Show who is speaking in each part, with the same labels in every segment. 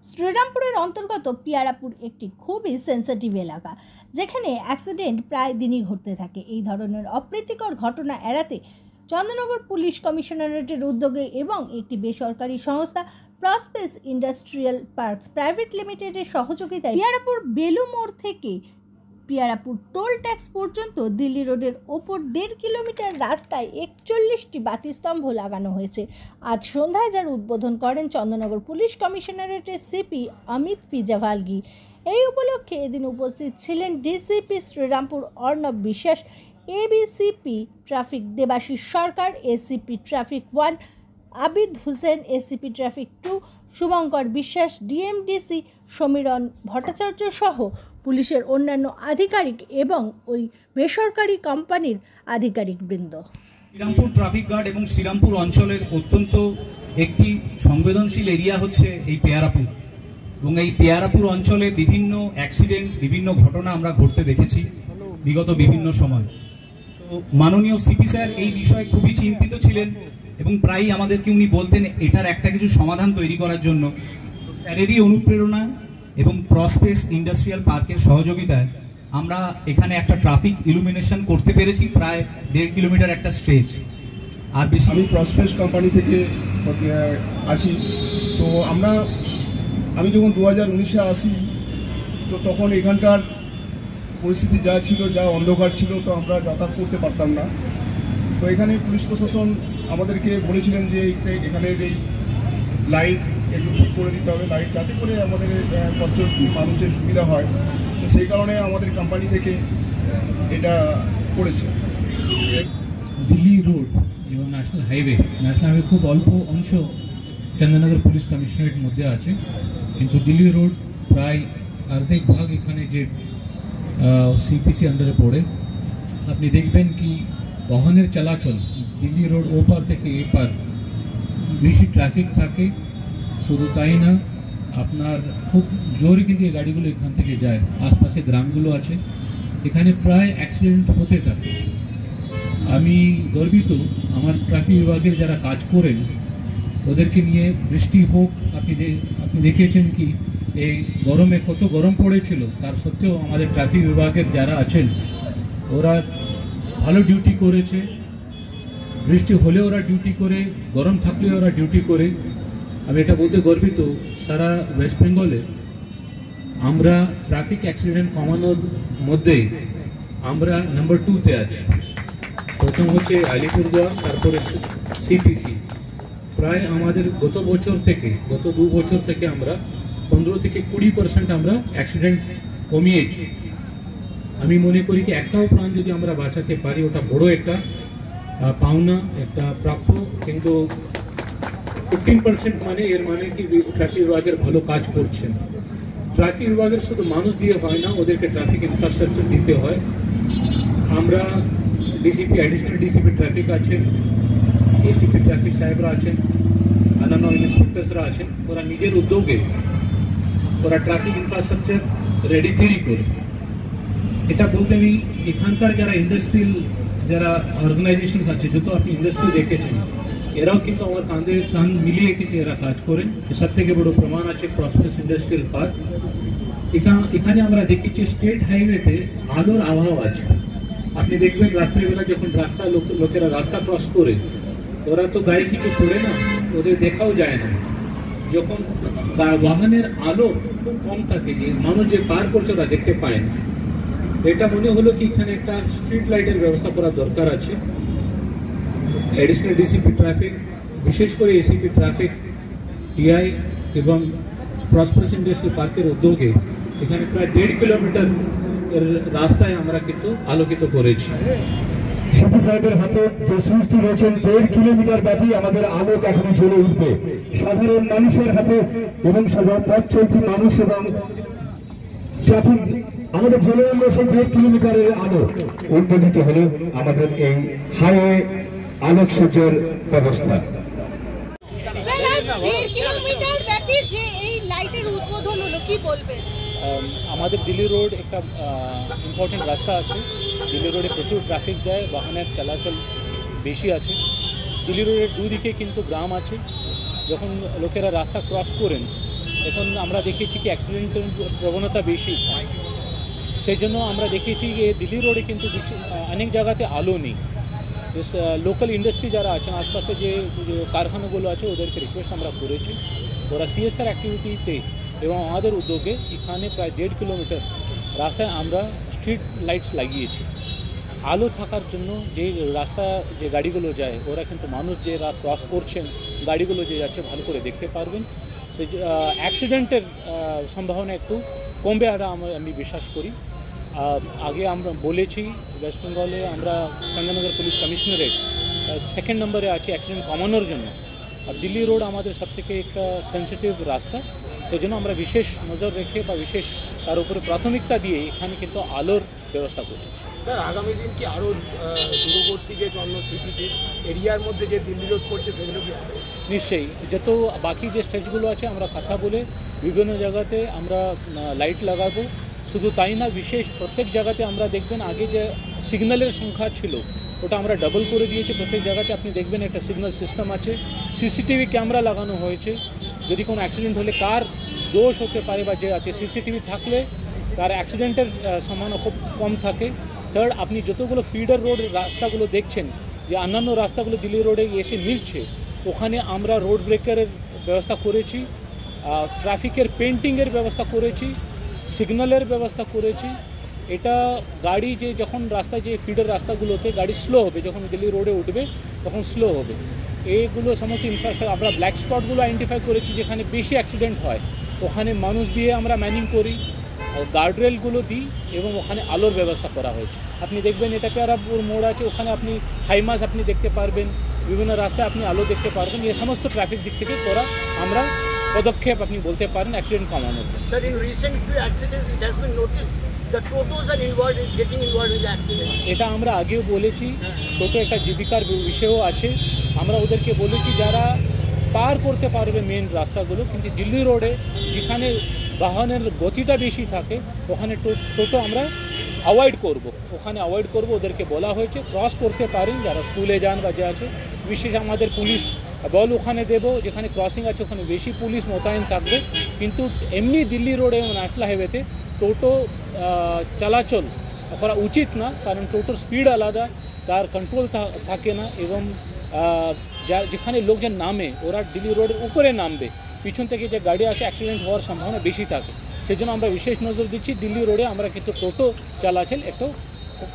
Speaker 1: শ্রীরামপুরের অন্তর্গত পিয়ারাপুর একটি খুবই সেন্সিটিভ এলাকা, যেখানে অ্যাক্সিডেন্ট প্রায় দিনই ঘটতে থাকে। এই ধরনের অপ্রীতিকর ঘটনা এড়াতে চন্দননগর পুলিশ কমিশনারেটের উদ্যোগে এবং একটি বেসরকারি সংস্থা প্রসপেস ইন্ডাস্ট্রিয়াল পার্কস প্রাইভেট লিমিটেডের সহযোগিতায় পিয়ারাপুর বেলু মোড় থেকে পিয়ারাপুর টোল ট্যাক্স পর্যন্ত দিল্লি রোডের ওপর 1.5 কিলোমিটার রাস্তায় 41টি বাতিস্তম্ভ লাগানো হয়েছে। আজ সন্ধ্যায় যার উদ্বোধন করেন চন্দননগর পুলিশ কমিশনারেটের সিপি অমিত পি জাভালগি। এই উপলক্ষে এদিন উপস্থিত ছিলেন DCP Serampore Arnab Biswas, ABCP traffic Debashis Sarkar, ACP traffic 1 Abid Hussain, ACP traffic 2 Shubhankar Biswas, DMDC সমীরণ ভট্টাচার্য সহ পুলিশের অন্যান্য আধিকারিক এবং ওই বেসরকারি কোম্পানির আধিকারিকবৃন্দ।
Speaker 2: শ্রীরামপুর ট্রাফিক গার্ড এবং শ্রীরামপুর অঞ্চলের অত্যন্ত একটি সংবেদনশীল এরিয়া হচ্ছে এই পিয়ারাপুর, এবং এই পিয়ারাপুর অঞ্চলে বিভিন্ন অ্যাক্সিডেন্ট, বিভিন্ন ঘটনা আমরা ঘটতে দেখেছি বিগত বিভিন্ন সময়। তো মাননীয় সিপি স্যার এই বিষয়ে খুবই চিন্তিত ছিলেন এবং প্রায়ই আমাদেরকে উনি বলতেন এটার একটা কিছু সমাধান তৈরি করার জন্য। স্যারেরই অনুপ্রেরণা এবং প্রসপেস ইন্ডাস্ট্রিয়াল পার্কের সহযোগিতায় আমরা এখানে একটা ট্রাফিক ইলুমিনেশন করতে পেরেছি, প্রায় 1.5 কিলোমিটার একটা স্ট্রেচ। আর বেশি
Speaker 3: আমি প্রসপেস কোম্পানি থেকে আছি। তো আমি যখন 2019-এ আসি, তো তখন এখানকার পরিস্থিতি যা ছিল, যা অন্ধকার ছিল, তো আমরা যাতায়াত করতে পারতাম না। তো এখানে পুলিশ প্রশাসন আমাদেরকে বলেছিলেন যে এখানের এই লাইট একটু ঠিক করে দিতে হবে, লাইট যাতে করে আমাদের পথচলতি মানুষের সুবিধা হয়। তো সেই কারণে আমাদের কোম্পানি থেকে এটা করেছে।
Speaker 4: দিল্লি রোড এবং ন্যাশনাল হাইওয়ে খুব অল্প অংশ চন্দননগর পুলিশ কমিশনারেটের মধ্যে আছে, কিন্তু দিল্লি রোড প্রায় অর্ধেক ভাগ এখানে যে সিপিসি আন্ডারে পড়ে। আপনি দেখবেন কি বাহনের চলাচল দিল্লি রোড ওপার থেকে এপার বেশি ট্রাফিক থাকে। শুধু তাই না, আপনার খুব জোরে কিন্তু এই গাড়িগুলো এখান থেকে যায়। আশপাশে গ্রামগুলো আছে, এখানে প্রায় অ্যাক্সিডেন্ট হতে থাকে। আমি গর্বিত আমার ট্রাফিক বিভাগের যারা কাজ করেন ওদেরকে নিয়ে। বৃষ্টি হোক, আপনি দেখেছেন কি এই গরমে কত গরম পড়েছিল, তার সত্ত্বেও আমাদের ট্রাফিক বিভাগের যারা আছেন ওরা ভালো ডিউটি করেছে। বৃষ্টি হলে ওরা ডিউটি করে, গরম থাকলে ওরা ডিউটি করে। আমি এটা বলতে গর্বিত, সারা ওয়েস্ট বেঙ্গলে আমরা ট্রাফিক অ্যাক্সিডেন্ট কমানোর মধ্যে আমরা নাম্বার 2-তে আছি। প্রথম হচ্ছে আলিপুরদুয়ার, তারপরে সিপিসি। প্রায় আমাদের গত 2 বছর থেকে আমরা 15 থেকে 20% আমরা অ্যাক্সিডেন্ট কমিয়েছি। আমি মনে করি কি একটাও প্রাণ যদি আমরা বাঁচাতে পারি ওটা বড় একটা পাওনা, একটা প্রাপ্য। কিন্তু 15% মানে এর মানে কি ট্রাফিক বিভাগের ভালো কাজ করছেন। ট্রাফিক বিভাগের শুধু মানুষ দিয়ে হয় না, ওদেরকে ট্রাফিক ইনফ্রাস্ট্রাকচার দিতে হয়। আমরা ডিসিপি, অ্যাডিশনাল ডিসিপি ট্রাফিক আছেন, এসিপি ট্রাফিক সাহেবরা আছেন, অন্যান্য ইন্সপেক্টরসরা আছেন। ওরা নিজের উদ্যোগে ওরা ট্রাফিক ইনফ্রাস্ট্রাকচার রেডি করে। এটা বলতে আমি এখানকার যারা ইন্ডাস্ট্রিয়াল যারা অর্গানাইজেশন আছে, যত আপনি ইন্ডাস্ট্রি দেখেছেন, এরাও কিন্তু আমার কাঁধে কাঁধ মিলিয়ে কিন্তু এরা কাজ করেন। সব থেকে বড় প্রমাণ আছে প্রসপেস ইন্ডাস্ট্রিয়াল পার্ক। এখানে আমরা দেখেছি স্টেট হাইওয়েতে আলোর অভাব আছে। আপনি দেখবেন রাত্রিবেলা যখন লোকেরা রাস্তা ক্রস করে, ওরা তো গায়ে কিছু পড়ে না, ওদের দেখাও যায় না। যখন বাহনের আলো খুব কম থাকে, যে মানুষ যে পার করছে ওরা দেখতে পায় না। এটা মনে হলো কি এখানে একটা স্ট্রিট লাইটের ব্যবস্থা করা দরকার আছে। অ্যাডিশনাল ডিসিপি ট্রাফিক, বিশেষ করে এসিপি ট্রাফিক, টিআই এবং প্রসপেস ইন্ডাস্ট্রিয়াল পার্কের উদ্যোগে এখানে প্রায় 1.5 কিলোমিটার রাস্তায় আমরা কিন্তু আলোকিত করেছি।
Speaker 5: সিপি সাহেবের হাতে যে সুইচটি রয়েছেন 1.5 কিলোমিটার ব্যাপী আমাদের আলোক এখনই জ্বলে উঠবে। সাধারণ মানুষের হাতে এবং পথ চলতি মানুষ এবং ট্রাফিক আমাদের জ্বলে উঠলো সেই 1.5 কিলোমিটারের আলো। উন্মোদিত হলো আমাদের এই হাইওয়ে আলোকসজ্জার ব্যবস্থা।
Speaker 4: আমাদের দিল্লি রোড একটা ইম্পর্টেন্ট রাস্তা আছে। দিল্লি রোডে প্রচুর ট্রাফিক যায়, বাহনের চলাচল বেশি আছে। দিল্লি রোডের দুদিকে কিন্তু গ্রাম আছে। যখন লোকেরা রাস্তা ক্রস করেন
Speaker 6: এখন আমরা দেখেছি কি অ্যাক্সিডেন্টের প্রবণতা বেশি, সেই জন্য আমরা দেখেছি যে দিল্লি রোডে কিন্তু অনেক জায়গাতে আলো নেই। লোকাল ইন্ডাস্ট্রি যারা আছেন আশপাশে যে কারখানাগুলো আছে ওদেরকে রিকোয়েস্ট আমরা করেছি, ওরা সিএসআর অ্যাক্টিভিটিতে এবং আমাদের উদ্যোগে এখানে প্রায় 1.5 কিলোমিটার রাস্তায় আমরা স্ট্রিট লাইটস লাগিয়েছি আলো থাকার জন্য। যে রাস্তা যে গাড়িগুলো যায় ওরা কিন্তু মানুষ যে ক্রস করছেন গাড়িগুলো যে যাচ্ছে ভালো করে দেখতে পারবেন, সেই অ্যাক্সিডেন্টের সম্ভাবনা একটু কমবে আর আমি বিশ্বাস করি। আগে আমরা বলেছি ওয়েস্ট বেঙ্গলে আমরা চন্দননগর পুলিশ কমিশনারেট 2nd নম্বরে আছে অ্যাক্সিডেন্ট কমানোর জন্য, আর দিল্লি রোড আমাদের সবথেকে একটা সেন্সিটিভ রাস্তা, সেই জন্য আমরা বিশেষ নজর রেখে বা বিশেষ তার উপরে প্রাথমিকতা দিয়ে এখানে কিন্তু আলোর ব্যবস্থা করেছি।
Speaker 7: স্যার আগামী দিন কি আরও দূরবর্তী যে সিটি এরিয়ার মধ্যে যে দিল্লি রোড করছে সেগুলো কি হবে?
Speaker 6: নিশ্চয়ই, যত বাকি যে স্টেজগুলো আছে আমরা কথা বলে বিভিন্ন জায়গাতে আমরা লাইট লাগাবো। শুধু তাই না, বিশেষ প্রত্যেক জায়গাতে আমরা দেখবেন আগে যে সিগন্যালের সংখ্যা ছিল ওটা আমরা ডাবল করে দিয়েছি। প্রত্যেক জায়গাতে আপনি দেখবেন একটা সিগন্যাল সিস্টেম আছে, সিসিটিভি ক্যামেরা লাগানো হয়েছে। যদি কোনো অ্যাক্সিডেন্ট হলে কার দোষ হতে পারে বা যে আছে সিসিটিভি থাকলে তার অ্যাক্সিডেন্টের সম্ভাবনা খুব কম থাকে। থার্ড, আপনি যতগুলো ফিডার রোড রাস্তাগুলো দেখছেন যে অন্যান্য রাস্তাগুলো দিল্লি রোডে এসে মিলছে, ওখানে আমরা রোড ব্রেকারের ব্যবস্থা করেছি, ট্রাফিকের পেন্টিংয়ের ব্যবস্থা করেছি, সিগন্যালের ব্যবস্থা করেছি। এটা গাড়ি যে যখন রাস্তায় যে ফিডার রাস্তাগুলোতে গাড়ি স্লো হবে, যখন দিল্লি রোডে উঠবে তখন স্লো হবে। এইগুলো সমস্ত ইনফ্রাস্ট্রাকচার আমরা ব্ল্যাক স্পটগুলো আইডেন্টিফাই করেছি যেখানে বেশি অ্যাক্সিডেন্ট হয়, ওখানে মানুষ দিয়ে আমরা ম্যানিং করি, গার্ডরেলগুলো দিই এবং ওখানে আলোর ব্যবস্থা করা হয়েছে। আপনি দেখবেন এটা পেয়ারাপুর মোড় আছে, ওখানে আপনি হাইমাস আপনি দেখতে পারবেন, বিভিন্ন রাস্তায় আপনি আলো দেখতে পারবেন। এই সমস্ত ট্রাফিক দিক থেকে করা আমরা পদক্ষেপ আপনি বলতে পারেন অ্যাক্সিডেন্ট কমানোর জন্য।
Speaker 7: Sir, in recent few accidents, it has been noticed the totos are getting involved in the accident.
Speaker 6: এটা আমরা আগেও বলেছি, টোটো একটা জীবিকার বিষয়ও আছে। আমরা ওদেরকে বলেছি যারা পার করতে পারবে মেন রাস্তাগুলো, কিন্তু দিল্লি রোডে যেখানে বাহনের গতিটা বেশি থাকে ওখানে টোটো আমরা অ্যাভয়েড করব, ওখানে অ্যাভয়েড করব। ওদেরকে বলা হয়েছে ক্রস করতে পারেন যারা স্কুলে যান বা যে আছে। বিশেষ আমাদের পুলিশ বল ওখানে দেবো, যেখানে ক্রসিং আছে ওখানে বেশি পুলিশ মোতায়েন থাকবে। কিন্তু এমনি দিল্লি রোডে এবং ন্যাশনাল হাইওয়েতে টোটো চলাচল করা উচিত না, কারণ টোটোর স্পিড আলাদা, তার কন্ট্রোল থাকে না এবং যেখানে লোকজন নামে ওরা দিল্লি রোডের উপরে নামবে, পিছন থেকে যে গাড়ি আসে অ্যাক্সিডেন্ট হওয়ার সম্ভাবনা বেশি থাকে। সেজন্য আমরা বিশেষ নজর দিচ্ছি, দিল্লি রোডে আমরা কিন্তু টোটো চলাচল একটু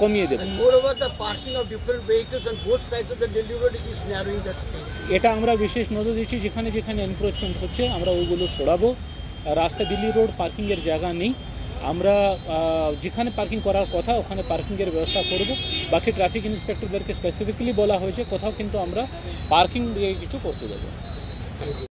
Speaker 6: কমিয়ে দেবো।
Speaker 7: And moreover, the parking of different vehicles on both sides of the Delhi road is narrowing the space.
Speaker 6: এটা আমরা বিশেষ নজর দিচ্ছি, যেখানে যেখানে এনক্রোচমেন্ট হচ্ছে আমরা ওইগুলো সরাবো। রাস্তা দিল্লি রোড পার্কিংয়ের জায়গা নেই, আমরা যেখানে পার্কিং করার কথা ওখানে পার্কিংয়ের ব্যবস্থা করব। বাকি ট্রাফিক ইন্সপেক্টরদেরকে স্পেসিফিক্যালি বলা হয়েছে কোথাও কিন্তু আমরা পার্কিং দিয়ে কিছু করতে দেবো।